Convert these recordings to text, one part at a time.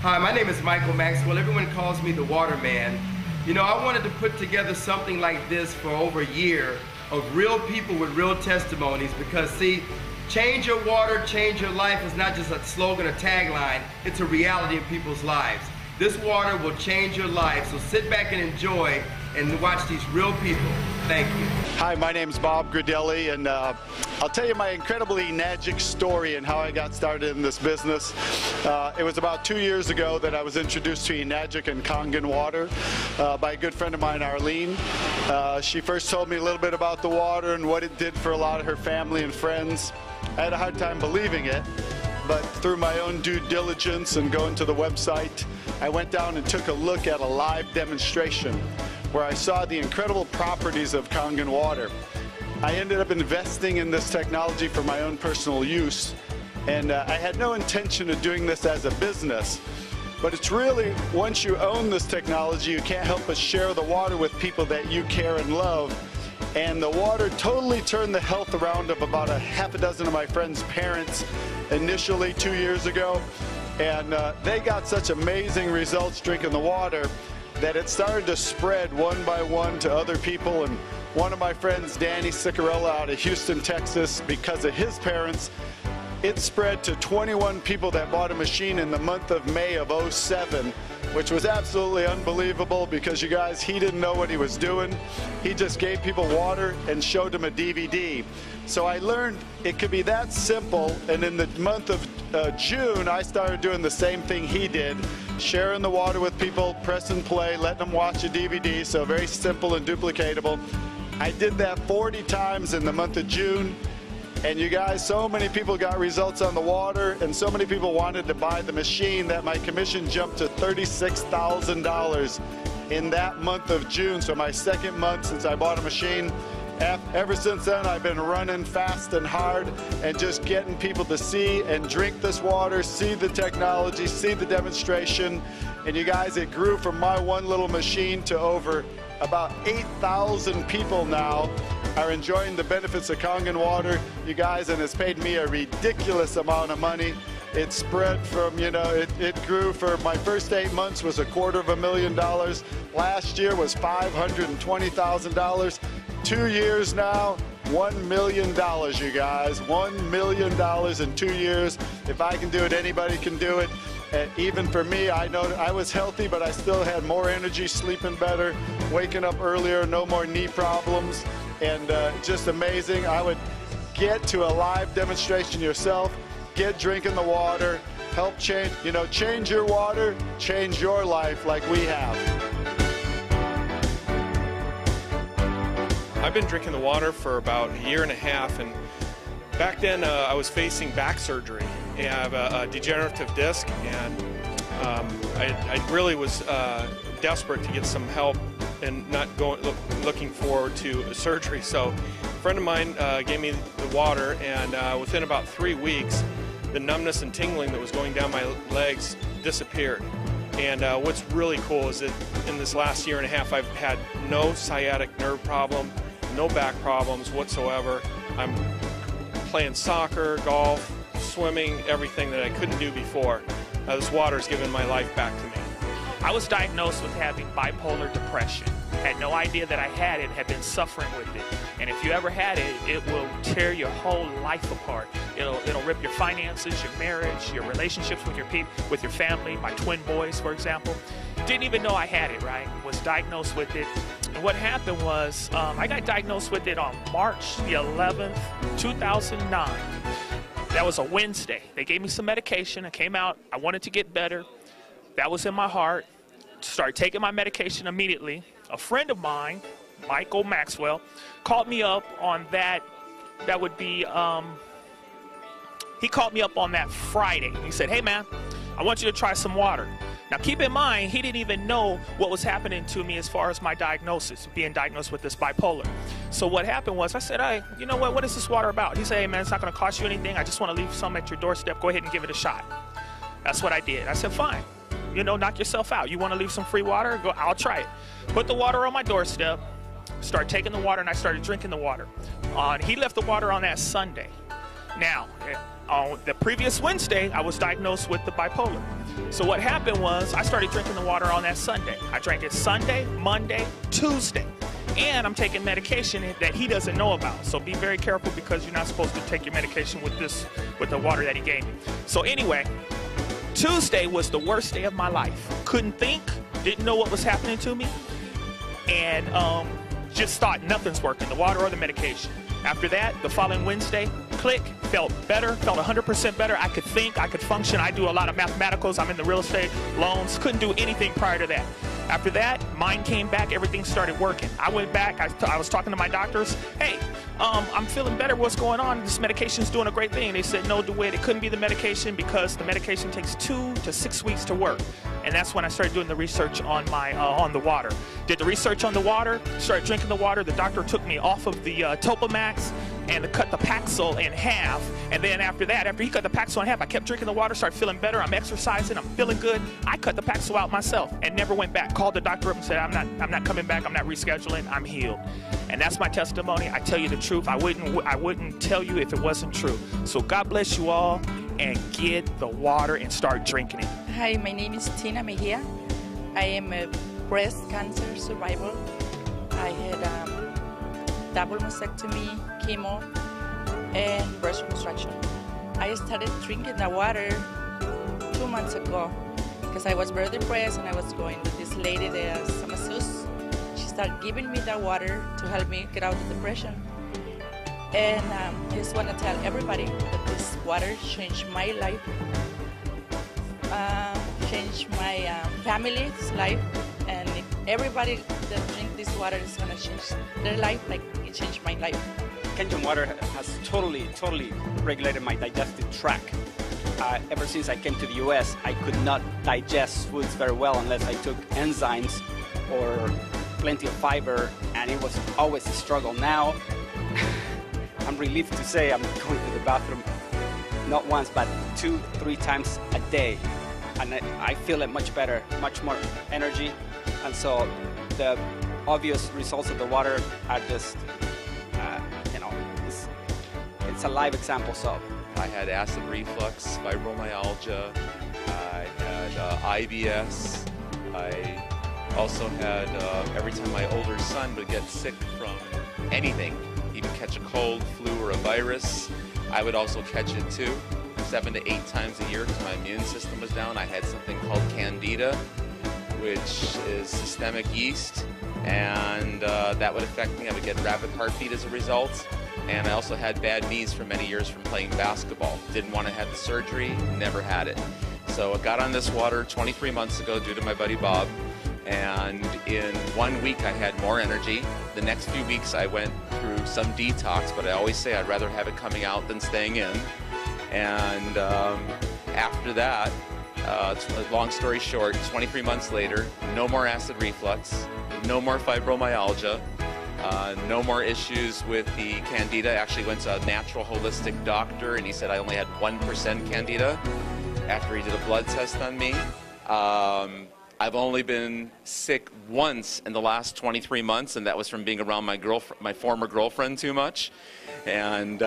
Hi, my name is Michael Maxwell. Everyone calls me the Waterman. You know, I wanted to put together something like this for over a year of real people with real testimonies because, see, change your water, change your life is not just a slogan or tagline, it's a reality in people's lives. This water will change your life, so sit back and enjoy and watch these real people. Thank you. Hi, my name's Bob Gradelli, and I'll tell you my incredible Enagic story and how I got started in this business. It was about 2 years ago that I was introduced to Enagic and Kangan water by a good friend of mine, Arlene. She first told me a little bit about the water and what it did for a lot of her family and friends. I had a hard time believing it, but through my own due diligence and going to the website, I went down and took a look at a live demonstration where I saw the incredible properties of Kangan water. I ended up investing in this technology for my own personal use, and I had no intention of doing this as a business. But it's really, once you own this technology, you can't help but share the water with people that you care and love. And the water totally turned the health around of about a half a dozen of my friends' parents initially 2 years ago. And they got such amazing results drinking the water that it started to spread one by one to other people. And one of my friends, Danny Sicarella out of Houston, Texas, because of his parents, it spread to 21 people that bought a machine in the month of May of '07, which was absolutely unbelievable because, you guys, he didn't know what he was doing. He just gave people water and showed them a DVD. So I learned it could be that simple, and in the month of June, I started doing the same thing he did, sharing the water with people, press and play, letting them watch a DVD, so very simple and duplicatable. I did that 40 times in the month of June. And you guys, so many people got results on the water, and so many people wanted to buy the machine that my commission jumped to $36,000 in that month of June. So my second month since I bought a machine. Ever since then, I've been running fast and hard and just getting people to see and drink this water, see the technology, see the demonstration. And you guys, it grew from my one little machine to over about 8,000 people now are enjoying the benefits of Kangan water, you guys, and it's paid me a ridiculous amount of money. It spread from, you know, it grew for my first 8 months was $250,000. Last year was $520,000. 2 years now, $1 million, you guys. $1 million in 2 years. If I can do it, anybody can do it. And even for me, I know I was healthy, but I still had more energy, sleeping better, waking up earlier, no more knee problems, and just amazing. I would get to a live demonstration yourself, get drinking the water, help change, you know, change your water, change your life like we have. I've been drinking the water for about a year and a half, and back then I was facing back surgery. I have a degenerative disc, and I really was desperate to get some help and not looking forward to a surgery. So a friend of mine gave me the water, and within about 3 weeks, the numbness and tingling that was going down my legs disappeared. And what's really cool is that in this last year and a half, I've had no sciatic nerve problem, no back problems whatsoever. I'm playing soccer, golf, swimming, everything that I couldn't do before. This water's given my life back to me. I was diagnosed with having bipolar depression. Had no idea that I had it, had been suffering with it. And if you ever had it, it will tear your whole life apart. It'll rip your finances, your marriage, your relationships with your family. My twin boys, for example. Didn't even know I had it, right? Was diagnosed with it. And what happened was, I got diagnosed with it on March the 11th, 2009. That was a Wednesday. They gave me some medication. I came out. I wanted to get better. That was in my heart. Started taking my medication immediately. A friend of mine, Michael Maxwell, called me up on that. That would be, he called me up on that Friday. He said, hey man, I want you to try some water. Now keep in mind, he didn't even know what was happening to me as far as my diagnosis, being diagnosed with this bipolar. So what happened was I said, hey, you know what is this water about? He said, hey man, it's not gonna cost you anything. I just wanna leave some at your doorstep. Go ahead and give it a shot. That's what I did. I said, fine. You know, knock yourself out. You want to leave some free water? Go, I'll try it. Put the water on my doorstep, start taking the water, and I started drinking the water. He left the water on that Sunday. Now, on the previous Wednesday, I was diagnosed with the bipolar. So what happened was I started drinking the water on that Sunday. I drank it Sunday, Monday, Tuesday. And I'm taking medication that he doesn't know about. So be very careful, because you're not supposed to take your medication with the water that he gave me. So anyway, Tuesday was the worst day of my life. Couldn't think, didn't know what was happening to me, and just thought nothing's working, the water or the medication. After that, the following Wednesday, click, felt better, felt 100% better. I could think, I could function. I do a lot of mathematicals. I'm in the real estate loans. Couldn't do anything prior to that. After that, mine came back, everything started working. I went back, I was talking to my doctors. Hey, I'm feeling better, what's going on? This medication's doing a great thing. They said, no, DeWitt, it couldn't be the medication, because the medication takes 2 to 6 weeks to work. And that's when I started doing the research on my on the water. Did the research on the water, started drinking the water. The doctor took me off of the Topamax and cut the Paxil in half. And then after that, after he cut the Paxil in half, I kept drinking the water, started feeling better. I'm exercising, I'm feeling good. I cut the Paxil out myself and never went back. Called the doctor up and said, I'm not coming back, I'm not rescheduling, I'm healed. And that's my testimony. I tell you the truth. I wouldn't tell you if it wasn't true. So God bless you all, and get the water and start drinking it. Hi, my name is Tina Mejia. I am a breast cancer survivor. I had double mastectomy, chemo, and breast reconstruction. I started drinking the water 2 months ago because I was very depressed, and I was going with this lady, the masseuse. She started giving me the water to help me get out of depression. And I just want to tell everybody that this water changed my life, changed my family's life, and if everybody that drink this water is going to change their life like it changed my life. Kangan water has totally regulated my digestive tract. Ever since I came to the US, I could not digest foods very well unless I took enzymes or plenty of fiber, and it was always a struggle. Now, I'm relieved to say I'm going to the bathroom not once, but 2-3 times a day. And I feel it much better, much more energy. And so the obvious results of the water are just, it's a live example. So I had acid reflux, fibromyalgia, I had IBS, I also had, every time my older son would get sick from anything, even catch a cold, flu, or a virus, I would also catch it too, 7 to 8 times a year, because my immune system was down. I had something called Candida, which is systemic yeast, and that would affect me. I would get rapid heartbeat as a result, and I also had bad knees for many years from playing basketball. Didn't want to have the surgery, never had it. So I got on this water 23 months ago due to my buddy Bob, and in 1 week I had more energy. The next few weeks I went through some detox, but I always say I'd rather have it coming out than staying in. And after that, long story short, 23 months later, no more acid reflux, no more fibromyalgia, no more issues with the Candida. I actually went to a natural holistic doctor, and he said I only had 1% Candida after he did a blood test on me. I've only been sick once in the last 23 months, and that was from being around my former girlfriend too much. And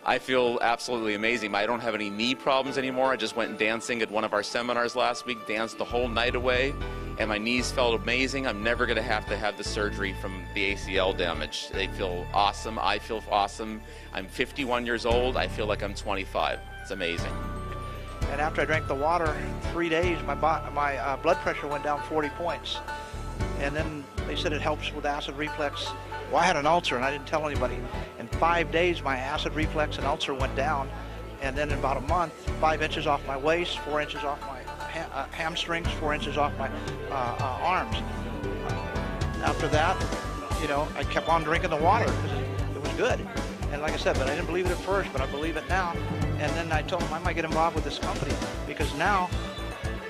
I feel absolutely amazing. I don't have any knee problems anymore. I just went dancing at one of our seminars last week, danced the whole night away, and my knees felt amazing. I'm never going to have the surgery from the ACL damage. They feel awesome. I feel awesome. I'm 51 years old. I feel like I'm 25. It's amazing. And after I drank the water, 3 days, my blood pressure went down 40 points. And then they said it helps with acid reflux. Well, I had an ulcer, and I didn't tell anybody. In 5 days, my acid reflux and ulcer went down. And then in about a month, 5 inches off my waist, 4 inches off my hamstrings, 4 inches off my arms. After that, I kept on drinking the water because it was good. And like I said, but I didn't believe it at first, but I believe it now. And then I told them I might get involved with this company, because now,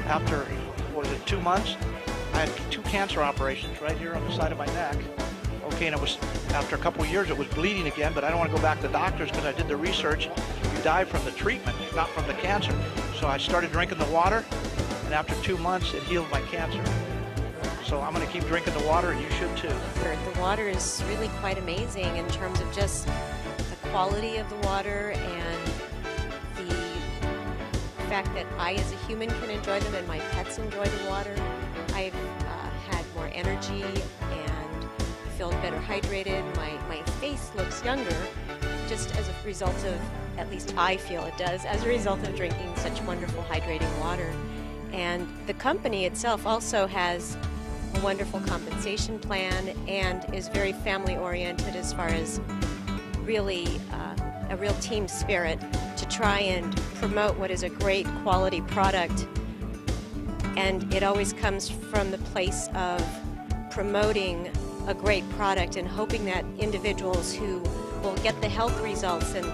after, 2 months, I had 2 cancer operations right here on the side of my neck. Okay, and it was, after a couple of years, it was bleeding again, but I don't want to go back to doctors because I did the research. You die from the treatment, not from the cancer. So I started drinking the water, and after 2 months, it healed my cancer. So I'm going to keep drinking the water, and you should too. The water is really quite amazing in terms of just the quality of the water and the fact that I as a human can enjoy them and my pets enjoy the water. I've had more energy and feel better hydrated. My face looks younger just as a result of, at least I feel it does, as a result of drinking such wonderful hydrating water. And the company itself also has a wonderful compensation plan and is very family oriented as far as really a real team spirit to try and promote what is a great quality product. And it always comes from the place of promoting a great product and hoping that individuals who will get the health results and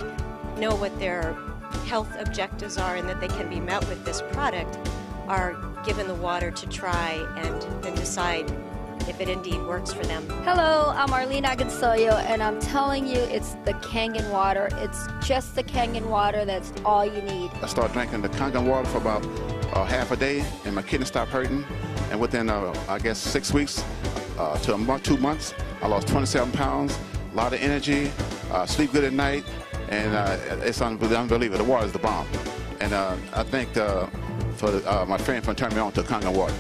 know what their health objectives are and that they can be met with this product are given the water to try and then decide if it indeed works for them. Hello, I'm Arlene Agansoyo, and I'm telling you, it's the Kangan water. It's just the Kangan water. That's all you need. I started drinking the Kangan water for about half a day, and my kidneys stopped hurting. And within, I guess, 6 weeks to a month, 2 months, I lost 27 pounds, a lot of energy, sleep good at night, and it's unbelievable. The water is the bomb. And I thank my friend for turning me on to Kangan water.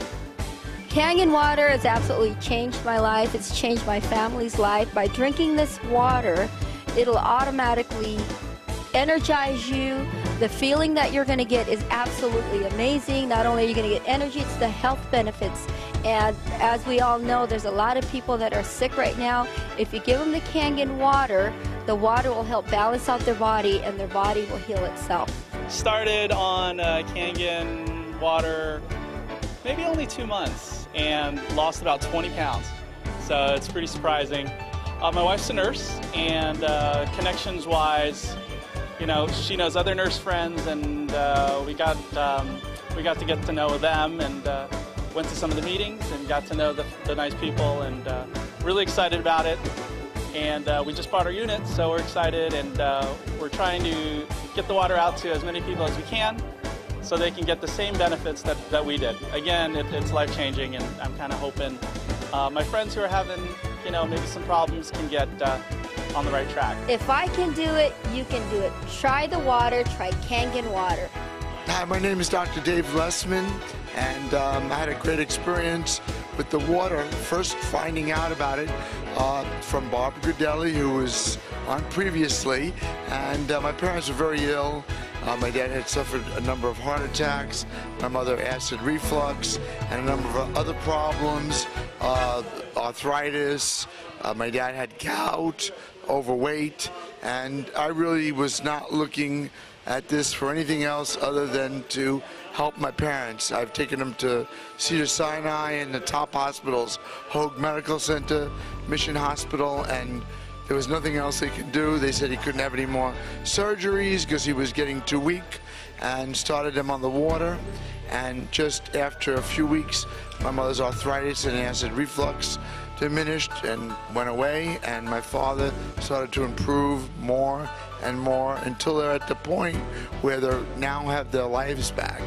Kangan water has absolutely changed my life. It's changed my family's life. By drinking this water, it'll automatically energize you. The feeling that you're going to get is absolutely amazing. Not only are you going to get energy, it's the health benefits. And as we all know, there's a lot of people that are sick right now. If you give them the Kangan water, the water will help balance out their body and their body will heal itself. Started on Kangan water maybe only 2 months and lost about 20 pounds. So it's pretty surprising. My wife's a nurse, and connections-wise, you know, she knows other nurse friends, and we got to get to know them, and went to some of the meetings and got to know the nice people, and really excited about it. And we just bought our unit, so we're excited, and we're trying to get the water out to as many people as we can so they can get the same benefits that we did. Again, it's life-changing, and I'm kind of hoping my friends who are having, you know, maybe some problems can get on the right track. If I can do it, you can do it. Try the water, try Kangan water. Hi, my name is Dr. Dave Lessman, and I had a great experience with the water, first finding out about it from Barbara Grudelli, who was on previously, and my parents were very ill. My dad had suffered a number of heart attacks, my mother acid reflux, and a number of other problems, arthritis. My dad had gout, overweight, and I really was not looking at this for anything else other than to help my parents. I've taken them to Cedars-Sinai and the top hospitals, Hoag Medical Center, Mission Hospital, and there was nothing else they could do. They said he couldn't have any more surgeries because he was getting too weak, and started him on the water. And just after a few weeks, my mother's arthritis and acid reflux diminished and went away, and my father started to improve more and more until they're at the point where they now have their lives back.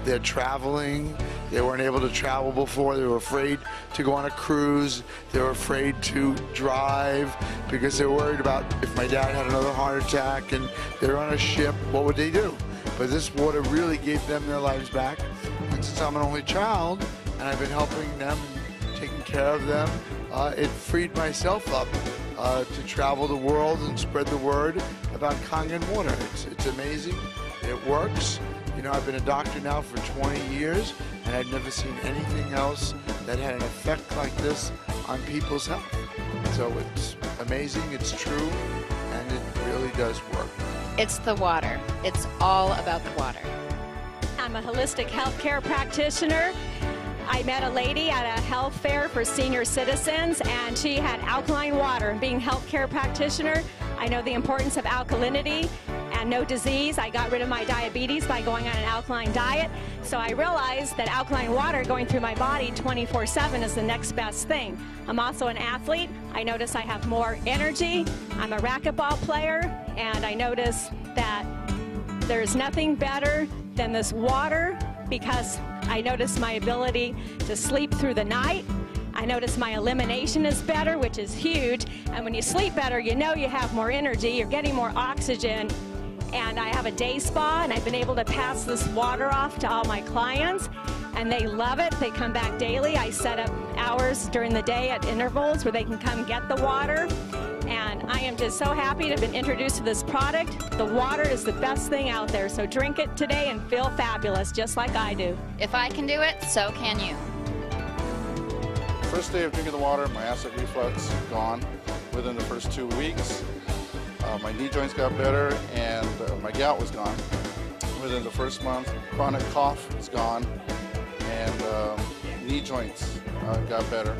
They're traveling. They weren't able to travel before. They were afraid to go on a cruise. They were afraid to drive because they were worried about if my dad had another heart attack and they're on a ship, what would they do? But this water really gave them their lives back. And since I'm an only child and I've been helping them and taking care of them, it freed myself up to travel the world and spread the word about Kangan water. It's amazing. It works. You know, I've been a doctor now for 20 years, and I've never seen anything else that had an effect like this on people's health. So it's amazing, it's true, and it really does work. It's the water. It's all about the water. I'm a holistic healthcare practitioner. I met a lady at a health fair for senior citizens, and she had alkaline water. Being a healthcare practitioner, I know the importance of alkalinity and no disease. I got rid of my diabetes by going on an alkaline diet. So I realized that alkaline water going through my body 24/7 is the next best thing. I'm also an athlete. I notice I have more energy. I'm a racquetball player, and I notice that there's nothing better than this water because I notice my ability to sleep through the night. I notice my elimination is better, which is huge. And when you sleep better, you know you have more energy, you're getting more oxygen. And I have a day spa, and I've been able to pass this water off to all my clients, and they love it. They come back daily. I set up hours during the day at intervals where they can come get the water. And I am just so happy to have been introduced to this product. The water is the best thing out there, so drink it today and feel fabulous, just like I do. If I can do it, so can you. First day of drinking the water, my acid reflux gone within the first 2 weeks. My knee joints got better, and my gout was gone within the first month. Chronic cough is gone, and knee joints got better.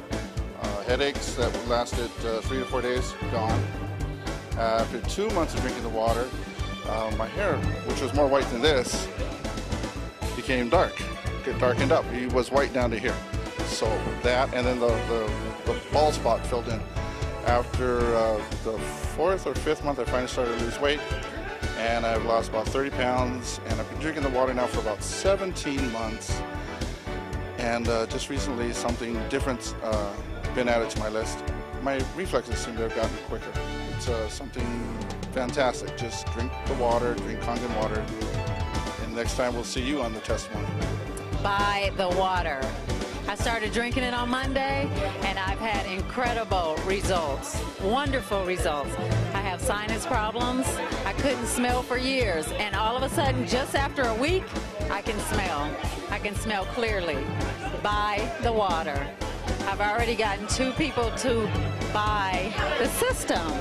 Headaches that lasted 3 to 4 days, gone. After 2 months of drinking the water, my hair, which was more white than this, became dark. It darkened up. It was white down to here. So that, and then the bald spot filled in. After the 4th or 5th month, I finally started to lose weight, and I've lost about 30 pounds, and I've been drinking the water now for about 17 months. And just recently, something different's been added to my list. My reflexes seem to have gotten quicker. It's something fantastic. Just drink the water, drink Kangan water, and next time we'll see you on the testimony. Buy the water. I started drinking it on Monday, and I've had incredible results, wonderful results. I have sinus problems. I couldn't smell for years, and all of a sudden, just after a week, I can smell. I can smell clearly. Buy the water. I've already gotten 2 people to buy the system.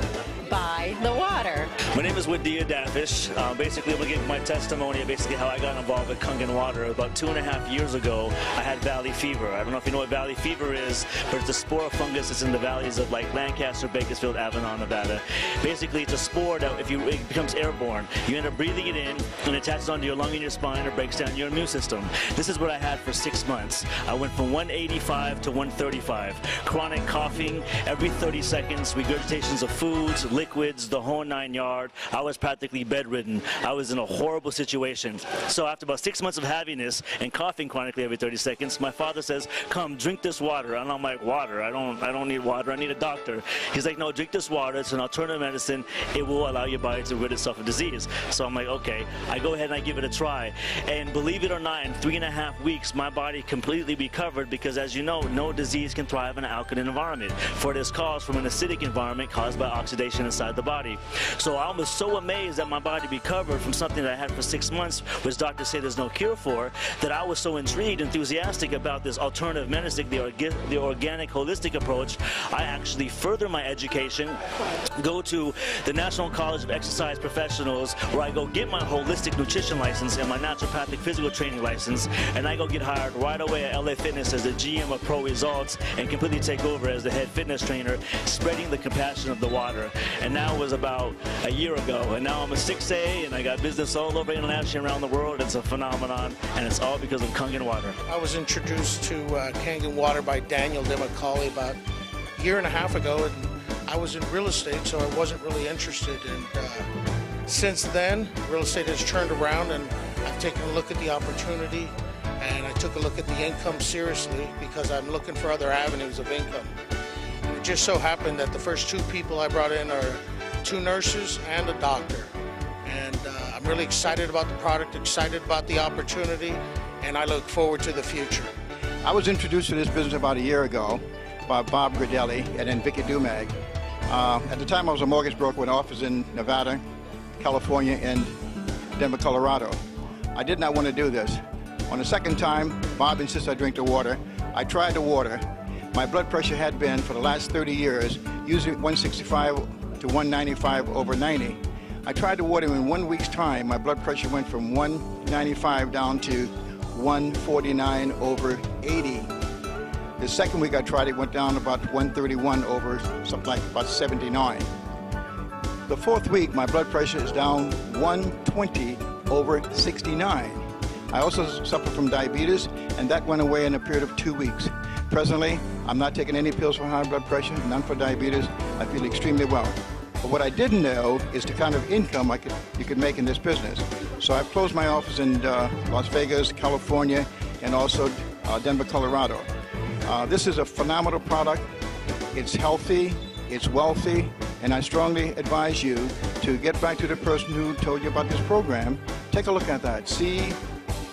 Buy the water. My name is Wadia Dafish. Basically, I'm going to give my testimony of basically how I got involved with Kangan water. About 2.5 years ago, I had valley fever. I don't know if you know what valley fever is, but it's a spore fungus that's in the valleys of like Lancaster, Bakersfield, Avalon, Nevada. Basically, it's a spore that it becomes airborne. You end up breathing it in, and it attaches onto your lung and your spine or breaks down your immune system. This is what I had for 6 months. I went from 185 to 135. Chronic coughing every 30 seconds, regurgitations of foods, liquids, the whole 9 yards. I was practically bedridden. I was in a horrible situation. So after about 6 months of having this and coughing chronically every 30 seconds, my father says, "Come, drink this water." And I'm like, "Water? I don't need water. I need a doctor." He's like, "No, drink this water. It's an alternative medicine. It will allow your body to rid itself of disease." So I'm like, okay. I go ahead and I give it a try. And believe it or not, in 3.5 weeks, my body completely recovered because, as you know, no disease can thrive in an alkaline environment. For it is caused from an acidic environment caused by oxidation inside the body. So I was so amazed that my body recovered from something that I had for 6 months, which doctors say there's no cure for, that I was so intrigued, enthusiastic about this alternative medicine, the organic, holistic approach. I actually further my education, go to the National College of Exercise Professionals, where I go get my holistic nutrition license and my naturopathic physical training license, and I go get hired right away at LA Fitness as the GM of Pro Results and completely take over as the head fitness trainer, spreading the compassion of the water. And now was about a year ago, and now I'm a 6A, and I got business all over internationally around the world. It's a phenomenon, and it's all because of Kangan water. I was introduced to Kangan water by Daniel DeMcCauley about a year and a half ago, and I was in real estate, so I wasn't really interested. And since then, real estate has turned around, and I've taken a look at the opportunity, and I took a look at the income seriously because I'm looking for other avenues of income. It just so happened that the first 2 people I brought in are 2 nurses and a doctor. And I'm really excited about the product, excited about the opportunity, and I look forward to the future. I was introduced to this business about a year ago by Bob Gridelli and then Vicky Dumag. At the time I was a mortgage broker with an office in Nevada, California, and Denver, Colorado. I did not want to do this. On the second time, Bob insisted I drink the water. I tried the water. My blood pressure had been, for the last 30 years, usually 165 to 195 over 90. I tried the water, and in 1 week's time, my blood pressure went from 195 down to 149 over 80. The second week I tried it, went down about 131 over something like about 79. The 4th week, my blood pressure is down 120 over 69. I also suffer from diabetes, and that went away in a period of 2 weeks. Presently, I'm not taking any pills for high blood pressure, none for diabetes. I feel extremely well. But what I didn't know is the kind of income you could make in this business. So I've closed my office in Las Vegas, California, and also Denver, Colorado. This is a phenomenal product. It's healthy, it's wealthy, and I strongly advise you to get back to the person who told you about this program. Take a look at that. See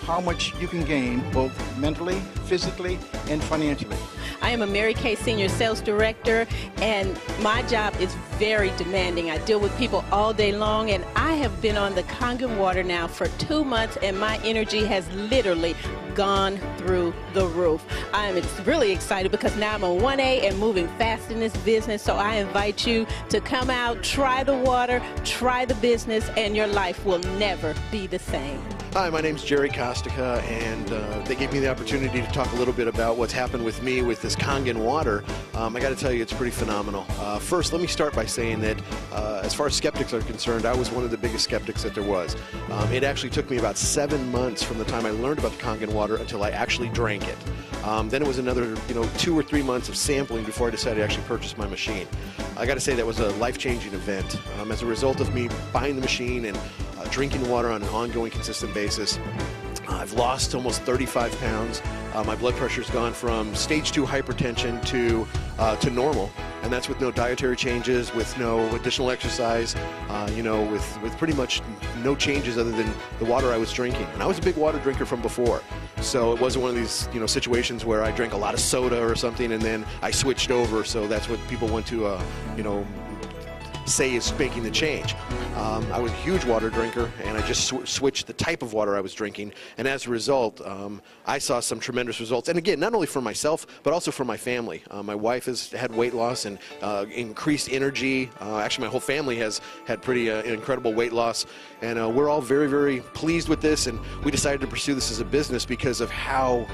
how much you can gain both mentally, physically, and financially. I am a Mary Kay Senior Sales Director, and my job is very demanding. I deal with people all day long, and I have been on the Kangan water now for 2 months, and my energy has literally gone through the roof. I am really excited because now I'm a 1A and moving fast in this business, so I invite you to come out, try the water, try the business, and your life will never be the same. Hi, my name's Jerry Kostica, and they gave me the opportunity to talk a little bit about what's happened with me with this Kangan water. I got to tell you, it's pretty phenomenal. First, let me start by saying that as far as skeptics are concerned, I was one of the biggest skeptics that there was. It actually took me about 7 months from the time I learned about the Kangan water until I actually drank it. Then it was another 2 or 3 months of sampling before I decided to actually purchase my machine. I got to say that was a life-changing event. As a result of me buying the machine and drinking water on an ongoing, consistent basis, I've lost almost 35 pounds. My blood pressure's gone from stage 2 hypertension to normal, and that's with no dietary changes, with no additional exercise, with pretty much no changes other than the water I was drinking. And I was a big water drinker from before, so it wasn't one of these situations where I drank a lot of soda or something and then I switched over. So that's what people want to say is making the change. I was a huge water drinker, and I just switched the type of water I was drinking, and as a result, I saw some tremendous results. And again, not only for myself, but also for my family. My wife has had weight loss and increased energy. Actually, my whole family has had pretty incredible weight loss, and we're all very, very pleased with this, and we decided to pursue this as a business because of how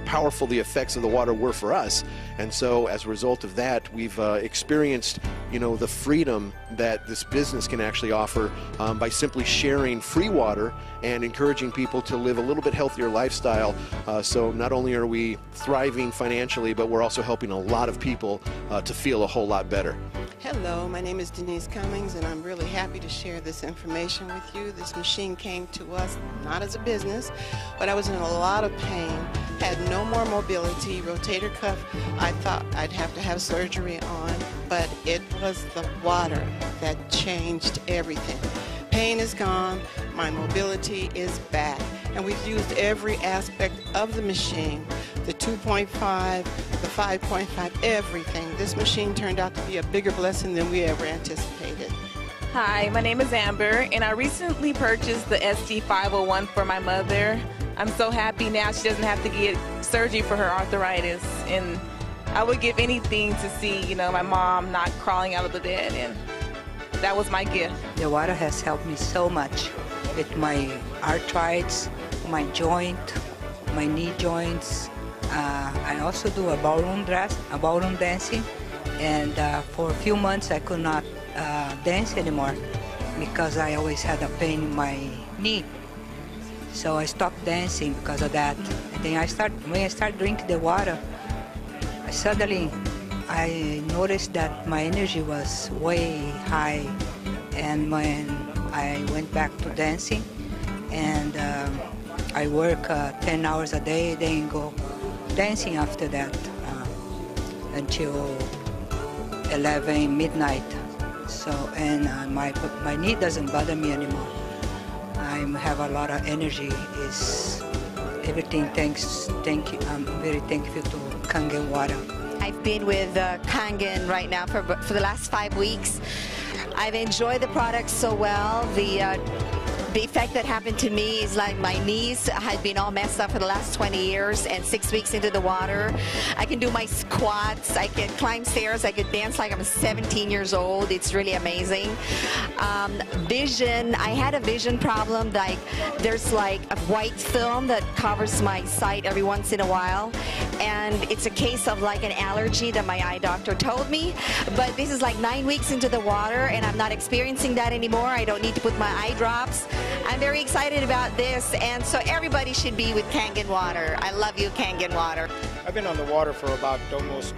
powerful the effects of the water were for us. And so as a result of that, we've experienced the freedom that this business can actually offer by simply sharing free water and encouraging people to live a little bit healthier lifestyle. So not only are we thriving financially, but we're also helping a lot of people to feel a whole lot better. Hello, my name is Denise Cummings, and I'm really happy to share this information with you. This machine came to us not as a business, but I was in a lot of pain, had no more mobility, rotator cuff. I thought I'd have to have surgery on, but it was the water that changed everything. Pain is gone, my mobility is back, and we've used every aspect of the machine, the 2.5, the 5.5, everything. This machine turned out to be a bigger blessing than we ever anticipated. Hi, my name is Amber, and I recently purchased the ST501 for my mother. I'm so happy now she doesn't have to get surgery for her arthritis, and I would give anything to see, my mom not crawling out of the bed, and that was my gift. The water has helped me so much with my arthritis, my joint, my knee joints. I also do a ballroom dancing, and for a few months I could not dance anymore because I always had a pain in my knee. So I stopped dancing because of that. And then when I started drinking the water, suddenly I noticed that my energy was way high, and when I went back to dancing, and I work 10 hours a day, then go dancing after that until 11 midnight. So, and my knee doesn't bother me anymore. I have a lot of energy. Is everything thank you. I'm very thankful to Kangan water. I've been with Kangan right now for the last 5 weeks. I've enjoyed the product so well. The effect that happened to me is like my knees had been all messed up for the last 20 years, and 6 weeks into the water, I can do my squats, I can climb stairs, I could dance like I'm 17 years old. It's really amazing. Vision, I had a vision problem. Like there's like a white film that covers my sight every once in a while, and it's a case of like an allergy that my eye doctor told me. But this is like 9 weeks into the water, and I'm not experiencing that anymore. I don't need to put my eye drops. I'm very excited about this, and so everybody should be with Kangan water. I love you, Kangan water. I've been on the water for about almost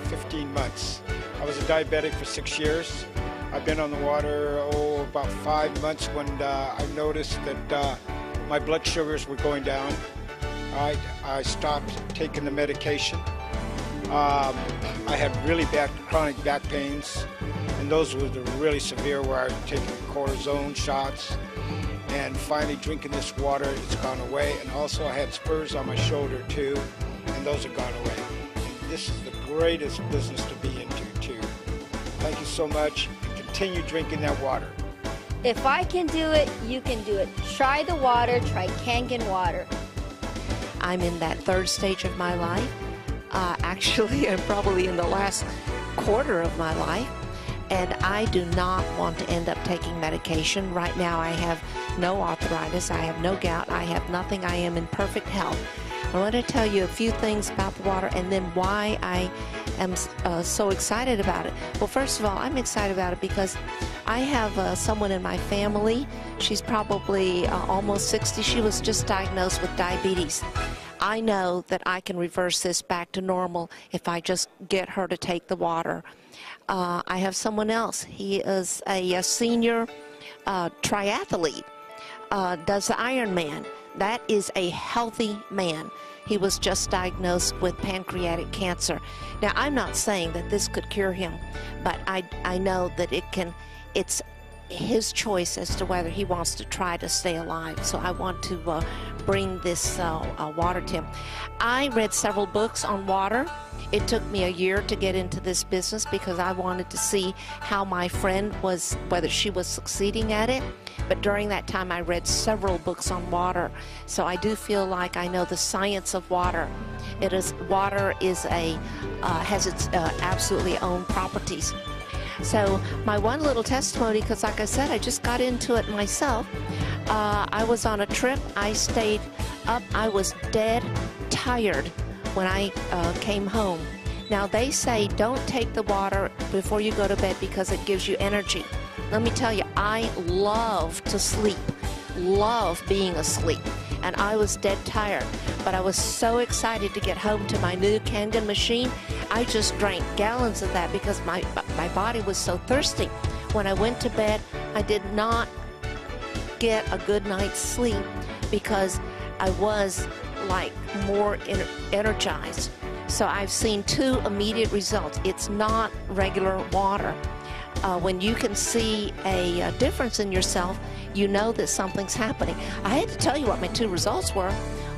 15 months. I was a diabetic for 6 years. I've been on the water, about 5 months when I noticed that my blood sugars were going down. I stopped taking the medication, I had really bad chronic back pains, and those were the really severe where I was taking cortisone shots. And finally drinking this water, it's gone away. And also I had spurs on my shoulder too, and those have gone away. And this is the greatest business to be into too. Thank you so much, and continue drinking that water. If I can do it, you can do it. Try the water, try Kangan water. I'm in that third stage of my life. Actually, I'm probably in the last quarter of my life, and I do not want to end up taking medication. Right now, I have no arthritis, I have no gout, I have nothing. I am in perfect health. I want to tell you a few things about the water and then why I am so excited about it. Well, first of all, I'm excited about it because I have someone in my family. She's probably almost 60. She was just diagnosed with diabetes. I know that I can reverse this back to normal if I just get her to take the water. I have someone else. He is a senior triathlete, does the Ironman. That is a healthy man. He was just diagnosed with pancreatic cancer. Now, I'm not saying that this could cure him, but I know that it's his choice as to whether he wants to try to stay alive. So I want to bring this water to him. I read several books on water. It took me a year to get into this business because I wanted to see how my friend was, whether she was succeeding at it. But during that time, I read several books on water. So I do feel like I know the science of water. Water has its absolutely own properties. So my one little testimony, because like I said, I just got into it myself. I was on a trip. I stayed up. I was dead tired when I came home. Now they say don't take the water before you go to bed because it gives you energy. Let me tell you, I love to sleep, love being asleep, and I was dead tired. But I was so excited to get home to my new Kangan machine. I just drank gallons of that because my body was so thirsty. When I went to bed, I did not get a good night's sleep because I was like more energized. So I've seen two immediate results. It's not regular water. When you can see a difference in yourself, you know that something's happening. I had to tell you what my two results were.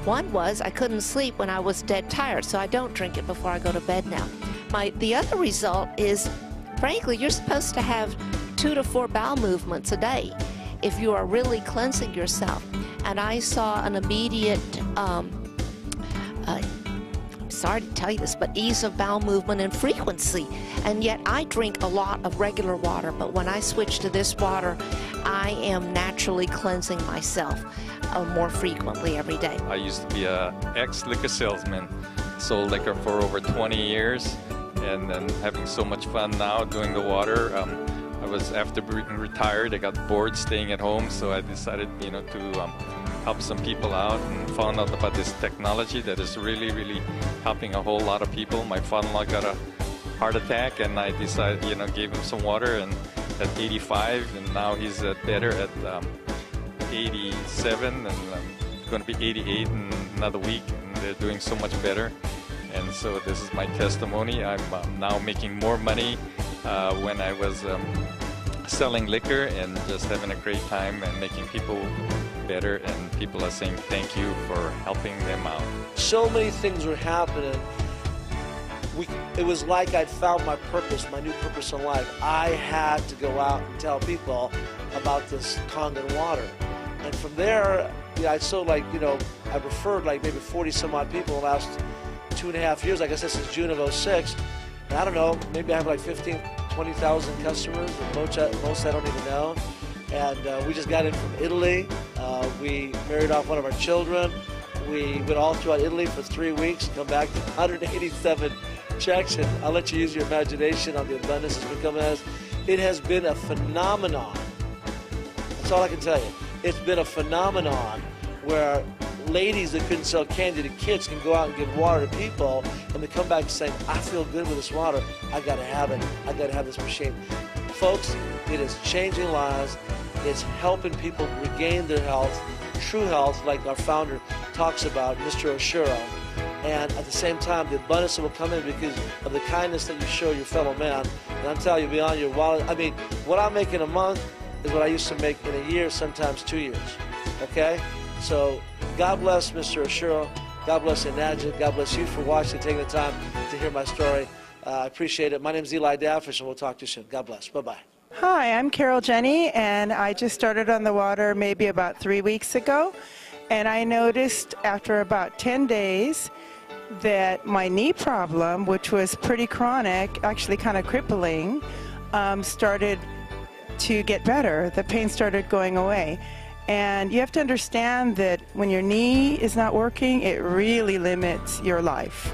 One was I couldn't sleep when I was dead tired, so I don't drink it before I go to bed now. The other result is, frankly, you're supposed to have 2 to 4 bowel movements a day if you are really cleansing yourself. And I saw an immediate, I'm sorry to tell you this, but ease of bowel movement and frequency. And yet I drink a lot of regular water, but when I switch to this water, I am naturally cleansing myself more frequently every day. I used to be an ex-liquor salesman, sold liquor for over 20 years, and then having so much fun now doing the water. After being retired, I got bored staying at home, so I decided, to help some people out and found out about this technology that is really, really helping a whole lot of people. My father-in-law got a heart attack, and I decided, gave him some water, and at 85, and now he's better at 87, and going to be 88 in another week, and they're doing so much better. And so this is my testimony. I'm now making more money when I was selling liquor and just having a great time and making people better, and people are saying thank you for helping them out. So many things were happening. It was like I'd found my purpose, my new purpose in life. I had to go out and tell people about this Kangan water. And from there, I referred like maybe 40 some odd people in the last 2.5 years, like I said, since June of 06. And I don't know, maybe I have like 15, 20,000 customers, most I don't even know. And we just got in from Italy. We married off one of our children. We went all throughout Italy for 3 weeks, come back to 187 checks, and I'll let you use your imagination on the abundance that's been coming at us. It has been a phenomenon. That's all I can tell you. It's been a phenomenon where ladies that couldn't sell candy to kids can go out and give water to people, and they come back saying, I feel good with this water. I got to have it. I got to have this machine. Folks, it is changing lives. It's helping people regain their health, true health, like our founder talks about, Mr. Oshiro. and at the same time, the abundance will come in because of the kindness that you show your fellow man. And I'm telling you, beyond your wallet, I mean, what I make in a month is what I used to make in a year, sometimes 2 years. Okay? So God bless Mr. Ashura. God bless Enagic. God bless you for watching, taking the time to hear my story. I appreciate it. My name is Eli Dafish, and we'll talk to you soon. God bless. Bye-bye. Hi, I'm Carol Jenny, and I just started on the water maybe about 3 weeks ago. And I noticed after about 10 days that my knee problem, which was pretty chronic, actually kind of crippling, started to get better. The pain started going away. And you have to understand that when your knee is not working, it really limits your life.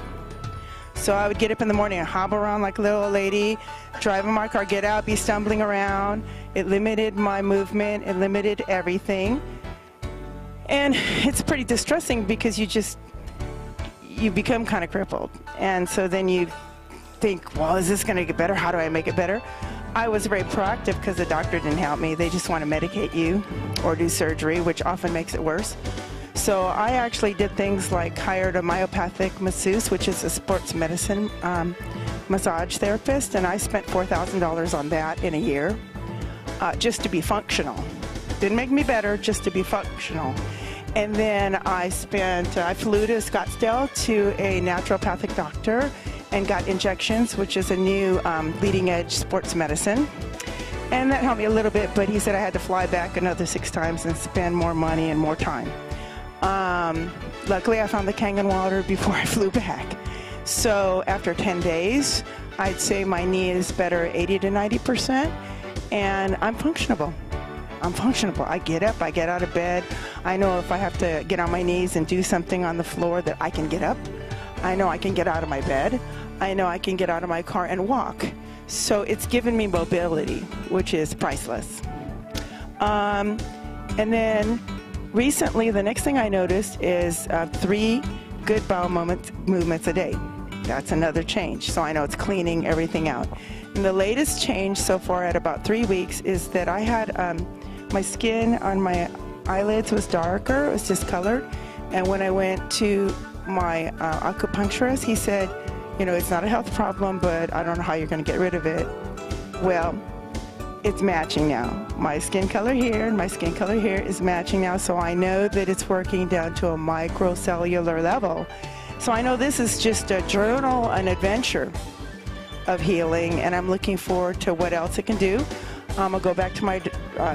So I would get up in the morning and hobble around like a little old lady, drive in my car, get out, be stumbling around. It limited my movement. It limited everything. And it's pretty distressing because you become kind of crippled. And so then you think, well, is this going to get better? How do I make it better? I was very proactive because the doctor didn't help me. They just want to medicate you or do surgery, which often makes it worse. So I actually did things like hired a myopathic masseuse, which is a sports medicine massage therapist, and I spent $4,000 on that in a year just to be functional. Didn't make me better, just to be functional. And then I flew to Scottsdale to a naturopathic doctor and got injections, which is a new leading edge sports medicine. And that helped me a little bit, but he said I had to fly back another 6 times and spend more money and more time. Luckily, I found the Kangan water before I flew back. So after 10 days, I'd say my knee is better 80 to 90%, and I'm functionable. I get up, I get out of bed. I know if I have to get on my knees and do something on the floor that I can get up. I know I can get out of my bed. I know I can get out of my car and walk. So it's given me mobility, which is priceless. And then recently, the next thing I noticed is 3 good bowel movements a day. That's another change. So I know it's cleaning everything out. And the latest change so far at about 3 weeks is that I had my skin on my eyelids was darker, it was discolored. And when I went to my acupuncturist, he said, you know, it's not a health problem, but I don't know how you're going to get rid of it. Well, it's matching now. My skin color here and my skin color here is matching now, so I know that it's working down to a microcellular level. So I know this is just a journal, an adventure of healing, and I'm looking forward to what else it can do. I'm going to go back to my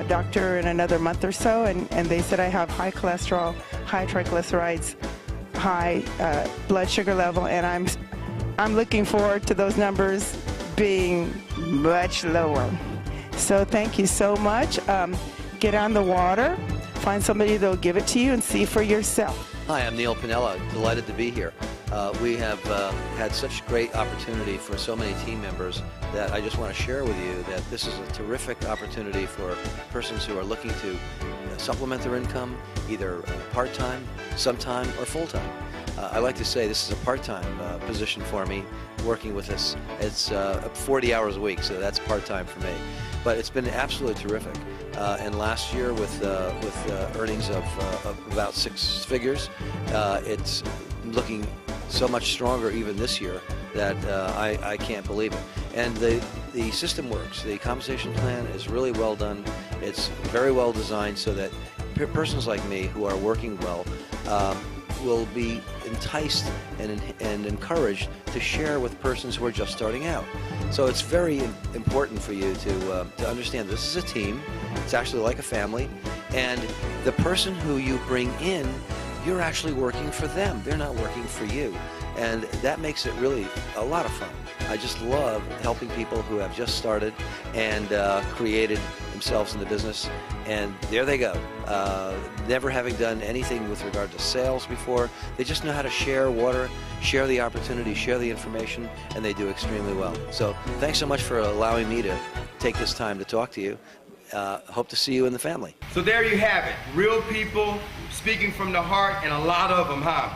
doctor in another month or so, and they said I have high cholesterol, high triglycerides, high blood sugar level, and I'm looking forward to those numbers being much lower. So thank you so much. Get on the water, find somebody that'll give it to you, and see for yourself. Hi, I'm Neil Pinella. Delighted to be here. We have had such great opportunity for so many team members that I just want to share with you that this is a terrific opportunity for persons who are looking to supplement their income, either part-time, sometime, or full-time. I like to say this is a part-time position for me, working with us. It's 40 hours a week, so that's part-time for me. But it's been absolutely terrific. And last year, with earnings of about 6 figures, it's looking so much stronger even this year that I can't believe it. And the system works. The compensation plan is really well done. It's very well designed so that persons like me who are working well will be enticed and encouraged to share with persons who are just starting out. So it's very important for you to understand this is a team. It's actually like a family, and the person who you bring in, you're actually working for them. They're not working for you, and that makes it really a lot of fun. I just love helping people who have just started and created themselves in the business, and there they go. Never having done anything with regard to sales before, they just know how to share water, share the opportunity, share the information, and they do extremely well. So thanks so much for allowing me to take this time to talk to you. Hope to see you in the family. So there you have it. Real people speaking from the heart, and a lot of them, huh?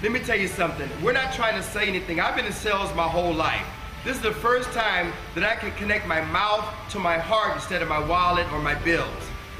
Let me tell you something. We're not trying to say anything. I've been in sales my whole life. This is the first time that I can connect my mouth to my heart instead of my wallet or my bills.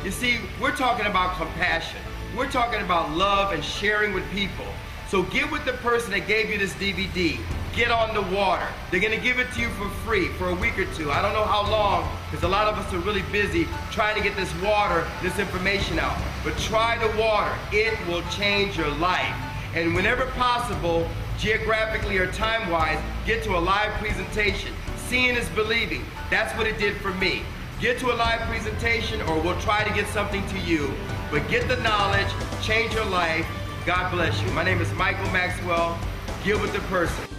You see, we're talking about compassion. We're talking about love and sharing with people. So get with the person that gave you this DVD. Get on the water. They're going to give it to you for free for a week or two. I don't know how long, because a lot of us are really busy trying to get this water, this information out. But try the water. It will change your life. And whenever possible, geographically or time-wise, get to a live presentation. Seeing is believing. That's what it did for me. Get to a live presentation, or we'll try to get something to you. But get the knowledge, change your life. God bless you. My name is Michael Maxwell. Get with the person.